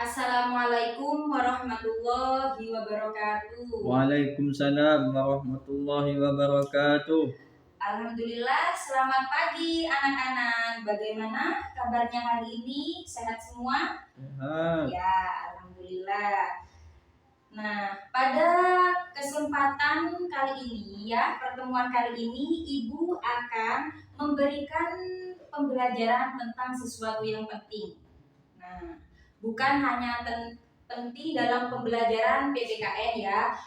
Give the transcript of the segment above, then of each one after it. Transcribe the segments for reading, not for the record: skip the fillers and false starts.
Assalamualaikum warahmatullahi wabarakatuh. Waalaikumsalam warahmatullahi wabarakatuh. Alhamdulillah, selamat pagi anak-anak. Bagaimana kabarnya hari ini? Sehat semua? Sehat. Ya, alhamdulillah. Nah, pada kesempatan kali ini pertemuan kali ini Ibu akan memberikan pembelajaran tentang sesuatu yang penting. Nah, bukan hanya penting dalam pembelajaran PPKN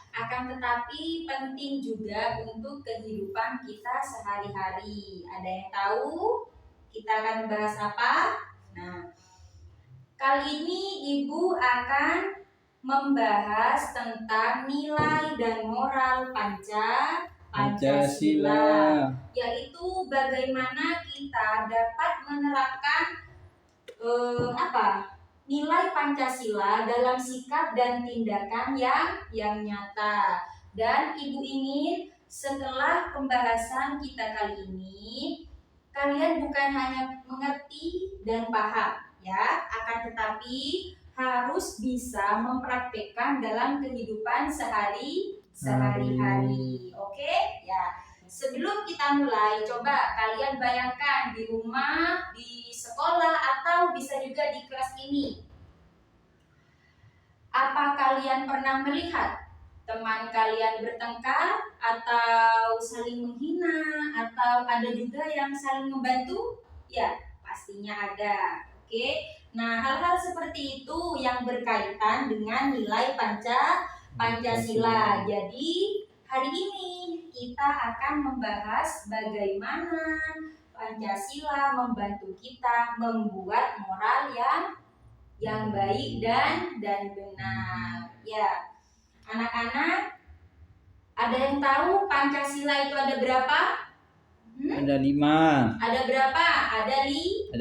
akan tetapi penting juga untuk kehidupan kita sehari-hari. Ada yang tahu kita akan bahas apa? Nah, kali ini Ibu akan membahas tentang nilai dan moral Pancasila, yaitu bagaimana kita dapat menerapkan nilai Pancasila dalam sikap dan tindakan yang nyata. Dan Ibu ingin setelah pembahasan kita kali ini kalian bukan hanya mengerti dan paham akan tetapi harus bisa mempraktekkan dalam kehidupan sehari-hari. Oke? Ya. Sebelum kita mulai, coba kalian bayangkan di rumah, di sekolah, atau bisa juga di kelas ini. Apa kalian pernah melihat teman kalian bertengkar atau saling menghina atau ada juga yang saling membantu? Ya, pastinya ada. Oke. Nah, hal-hal seperti itu yang berkaitan dengan nilai Pancasila. Jadi, hari ini kita akan membahas bagaimana Pancasila membantu kita membuat moral yang baik dan benar. Ya, anak-anak, ada yang tahu Pancasila itu ada berapa? Ada 5. Ada berapa? Ada 5.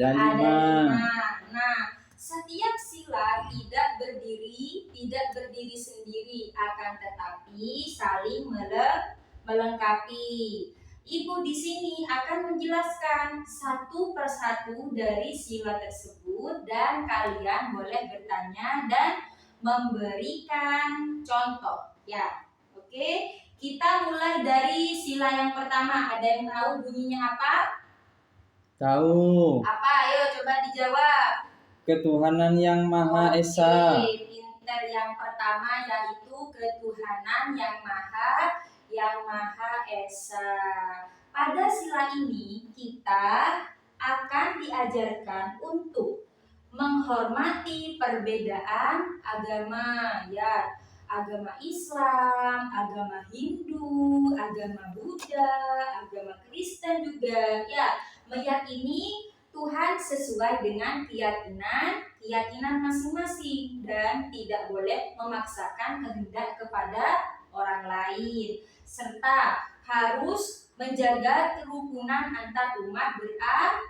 Nah, setiap sila tidak berdiri sendiri, akan tetapi saling melengkapi. Ibu di sini akan menjelaskan satu persatu dari sila tersebut dan kalian boleh bertanya dan memberikan contoh. Ya, oke. Kita mulai dari sila yang pertama. Ada yang tahu bunyinya apa? Tahu. Apa? Ayo coba dijawab. Ketuhanan yang Maha Esa. Oke, pinter. Yang pertama yaitu ketuhanan yang Maha Esa. Pada sila ini kita akan diajarkan untuk menghormati perbedaan agama agama Islam, agama Hindu, agama Buddha, agama Kristen juga meyakini Tuhan sesuai dengan keyakinan masing-masing dan tidak boleh memaksakan kehendak kepada orang lain, serta harus menjaga kerukunan antar umat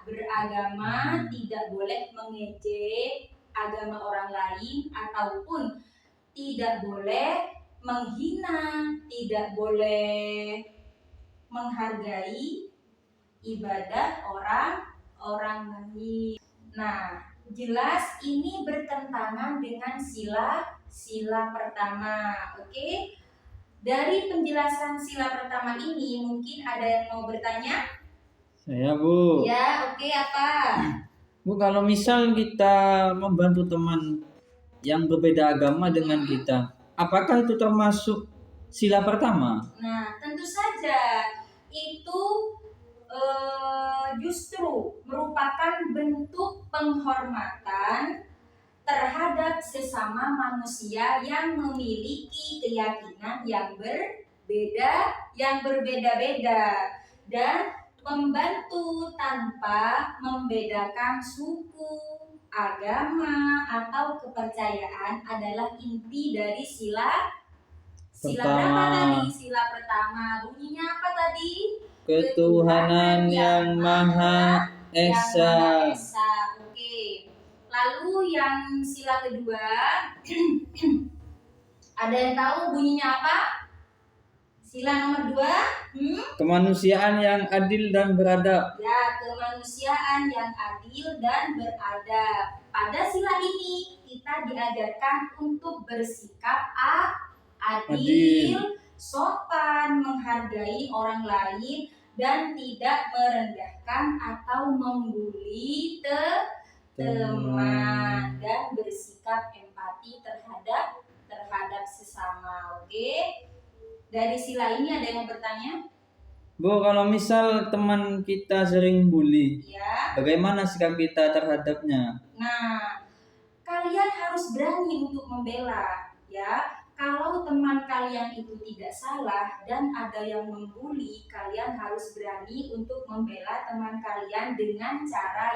beragama, tidak boleh mengejek agama orang lain ataupun tidak boleh menghina, tidak boleh menghargai ibadah orang lain. Nah, jelas ini bertentangan dengan sila pertama. Oke? Dari penjelasan sila pertama ini mungkin ada yang mau bertanya? Saya, Bu. Ya, oke, apa? Bu, kalau misal kita membantu teman yang berbeda agama dengan kita, apakah itu termasuk sila pertama? Nah, tentu saja itu justru merupakan bentuk penghormatan terhadap sesama manusia yang memiliki keyakinan yang berbeda-beda dan membantu tanpa membedakan suku, agama, atau kepercayaan adalah inti dari sila berapa tadi? Sila pertama. Bunyinya apa tadi? Ketuhanan yang Maha Esa. Oke. Lalu yang sila kedua, ada yang tahu bunyinya apa? Sila nomor 2, Kemanusiaan yang adil dan beradab. Ya, kemanusiaan yang adil dan beradab. Pada sila ini kita kita diajarkan untuk bersikap Adil. adil, sopan, menghargai orang lain, dan tidak merendahkan atau membuli teman, dan bersikap empati terhadap sesama. Oke, dari sila ini ada yang mau bertanya? Bu, kalau misal teman kita sering bully, Ya. bagaimana sikap kita terhadapnya? Nah, kalian harus berani untuk membela, ya. Kalau teman kalian itu tidak salah dan ada yang membuli, kalian harus berani untuk membela teman kalian dengan cara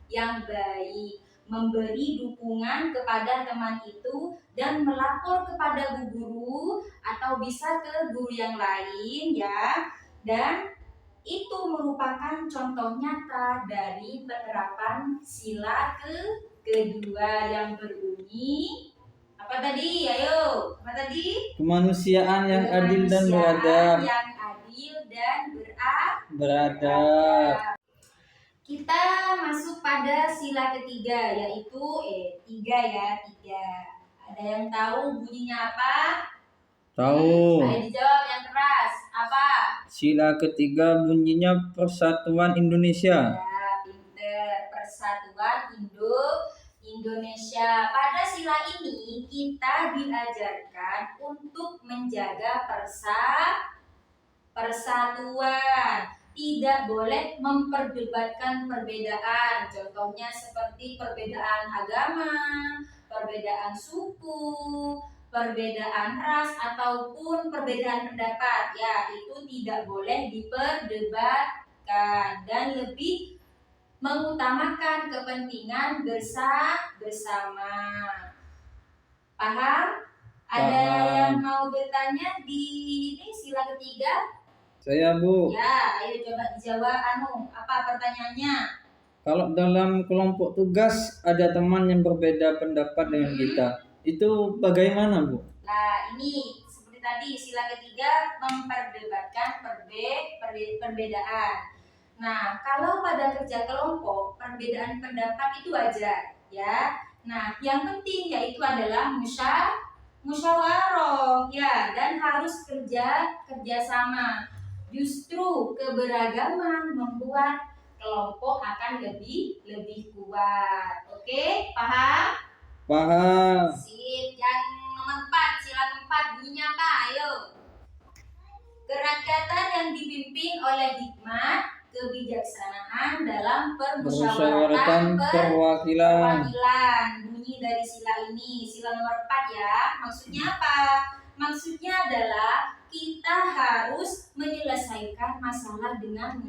yang baik, memberi dukungan kepada teman itu dan melapor kepada bu guru atau bisa ke guru yang lain, ya. Dan itu merupakan contoh nyata dari penerapan sila kedua yang berbunyi apa tadi? Ayo, apa tadi? Kemanusiaan yang adil dan Kemanusiaan beradab. yang adil dan Beradab. Kita masuk pada sila ketiga, yaitu tiga. Ada yang tahu bunyinya apa? Tahu. Ayo dijawab yang keras. Apa? Sila ketiga bunyinya Persatuan Indonesia. Ya, pinter. Persatuan Indonesia. Pada sila ini kita diajarkan untuk menjaga persatuan. Tidak boleh memperdebatkan perbedaan. Contohnya seperti perbedaan agama, perbedaan suku, perbedaan ras ataupun perbedaan pendapat. Ya, itu tidak boleh diperdebatkan dan lebih mengutamakan kepentingan bersama. Paham? Ada Paham. yang mau bertanya di ini sila ketiga? Saya, Bu. Ya, ayo coba dijawab. Apa pertanyaannya? Kalau dalam kelompok tugas ada teman yang berbeda pendapat dengan kita, itu bagaimana, Bu? Nah, ini seperti tadi sila ketiga memperdebatkan perbedaan. Nah, kalau pada kerja kelompok perbedaan pendapat itu wajar, ya. Nah, yang penting yaitu adalah musyawarah, ya, dan harus kerjasama. Justru keberagaman membuat kelompok akan lebih kuat. Oke, paham? Paham. Sip. Yang nomor 4, sila keempat bunyinya apa? Ayo. Kerakyatan yang dipimpin oleh hikmat, kebijaksanaan dalam permusyawaratan perwakilan. Bunyi dari sila ini, sila nomor 4 ya. Maksudnya apa? Maksudnya adalah kita harus menyelesaikan masalah dengan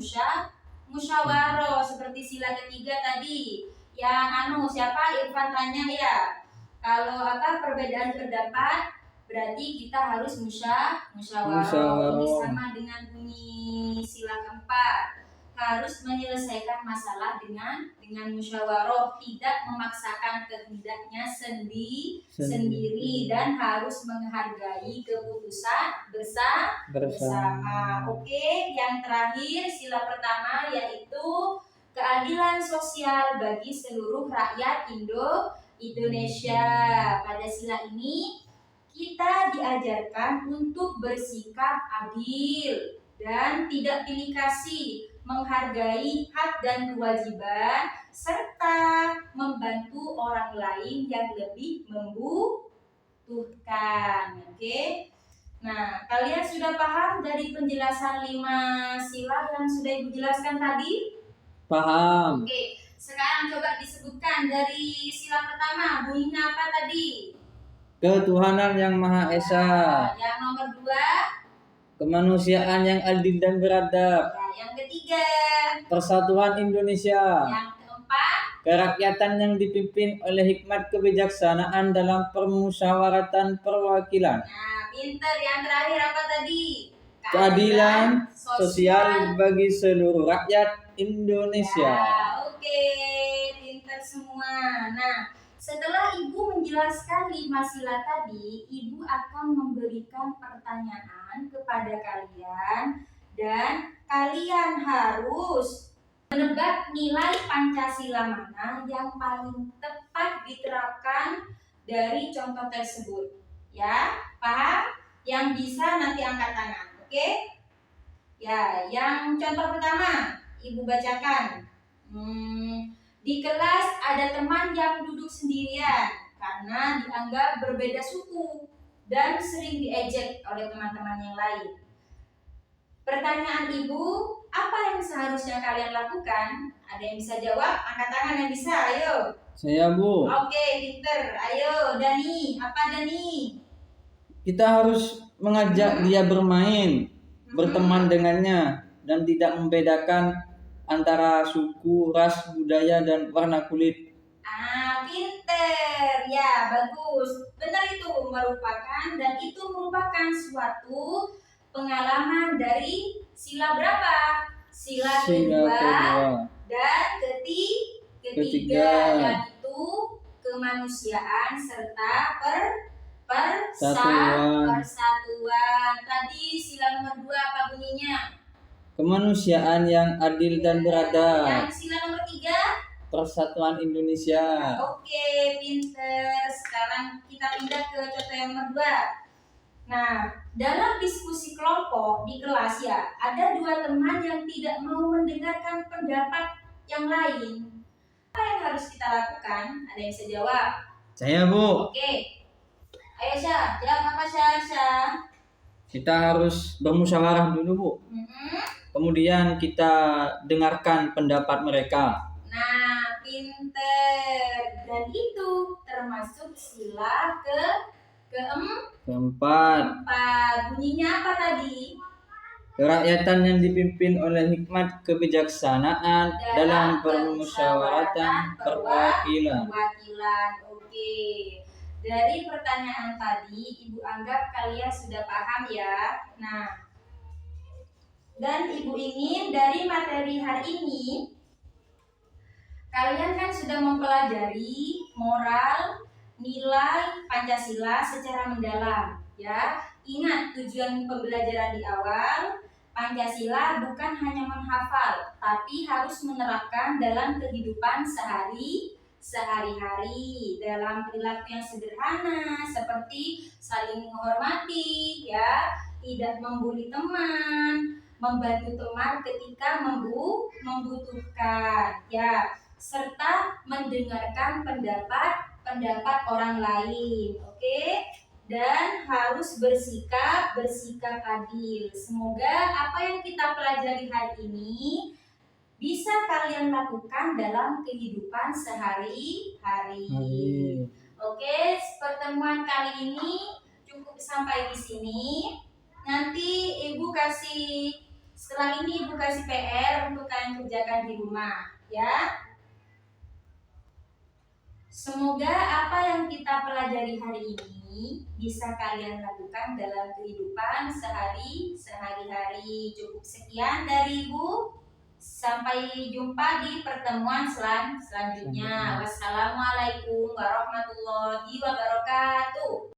musyawarah seperti sila ketiga tadi. Yang siapa Irfan tanya ya. Kalau perbedaan pendapat berarti kita harus musyawarah. Ini sama dengan bunyi sila keempat. Harus menyelesaikan masalah dengan musyawarah, tidak memaksakan kehendaknya sendiri dan harus menghargai keputusan bersama. Oke, yang terakhir sila pertama yaitu keadilan sosial bagi seluruh rakyat Indonesia. Pada sila ini kita diajarkan untuk bersikap adil dan tidak pilih kasih, menghargai hak dan kewajiban, serta membantu orang lain yang lebih membutuhkan. Oke. Nah, kalian sudah paham dari penjelasan 5 sila yang sudah Ibu jelaskan tadi? Paham. Oke, sekarang coba disebutkan dari sila pertama, bunyinya apa tadi? Ketuhanan yang Maha Esa. Yang nomor 2? Kemanusiaan yang adil dan beradab. Ya, yang ketiga? Persatuan Indonesia. Yang keempat? Kerakyatan yang dipimpin oleh hikmat kebijaksanaan dalam permusyawaratan perwakilan. Nah, pinter. Yang terakhir apa tadi? Keadilan sosial bagi seluruh rakyat Indonesia. Ya, oke, pinter semua. Nah, setelah Ibu menjelaskan 5 sila tadi, Ibu akan memberikan pertanyaan kepada kalian dan kalian harus Menebak nilai Pancasila mana yang paling tepat diterapkan dari contoh tersebut. Ya, paham? Yang bisa nanti angkat tangan, oke? Ya, yang contoh pertama, Ibu bacakan. Di kelas ada teman yang duduk sendirian karena dianggap berbeda suku dan sering diejek oleh teman-teman yang lain. Pertanyaan Ibu, apa yang seharusnya kalian lakukan? Ada yang bisa jawab? Angkat tangan yang bisa, ayo. Saya, Bu. Oke, pinter. Ayo, Dani. Apa Dani? Kita harus mengajak dia bermain, berteman dengannya, dan tidak membedakan antara suku, ras, budaya, dan warna kulit. Pinter. Ya, bagus. Benar itu dan itu merupakan suatu pengalaman dari sila berapa? Sila kedua dan ketiga, yaitu kemanusiaan serta persatuan. Tadi sila nomor 2 apa bunyinya? Kemanusiaan yang adil dan beradab. Yang sila nomor 3? Persatuan Indonesia. Oke, pinter. Sekarang kita pindah ke contoh yang nomor 2. Nah, dalam diskusi kelompok di kelas ya, ada 2 teman yang tidak mau mendengarkan pendapat yang lain. Apa yang harus kita lakukan? Ada yang bisa jawab? Saya, Bu. Oke. Ayo, Syah. Jawab apa, Syah? Kita harus bermusyawarah dulu, Bu. Kemudian kita dengarkan pendapat mereka. Nah, pinter. Dan itu termasuk sila keempat. Bunyinya apa tadi? Kerakyatan yang dipimpin oleh hikmat kebijaksanaan dalam permusyawaratan perwakilan. Oke. Dari pertanyaan tadi, Ibu anggap kalian sudah paham ya. Nah, dan Ibu ingin dari materi hari ini kalian kan sudah mempelajari moral, nilai Pancasila secara mendalam, ya. Ingat tujuan pembelajaran di awal, Pancasila bukan hanya menghafal, tapi harus menerapkan dalam kehidupan sehari-hari dalam perilaku yang sederhana seperti saling menghormati, ya, tidak membuli teman, membantu teman ketika membutuhkan, ya, serta mendengarkan pendapat orang lain, oke? Dan harus bersikap adil. Semoga apa yang kita pelajari hari ini bisa kalian lakukan dalam kehidupan sehari-hari. Oke, pertemuan kali ini cukup sampai di sini. Nanti setelah ini Ibu kasih PR untuk kalian kerjakan di rumah, ya. Semoga apa yang kita pelajari hari ini bisa kalian lakukan dalam kehidupan sehari-hari. Cukup sekian dari Ibu. Sampai jumpa di pertemuan selanjutnya. Wassalamualaikum warahmatullahi wabarakatuh.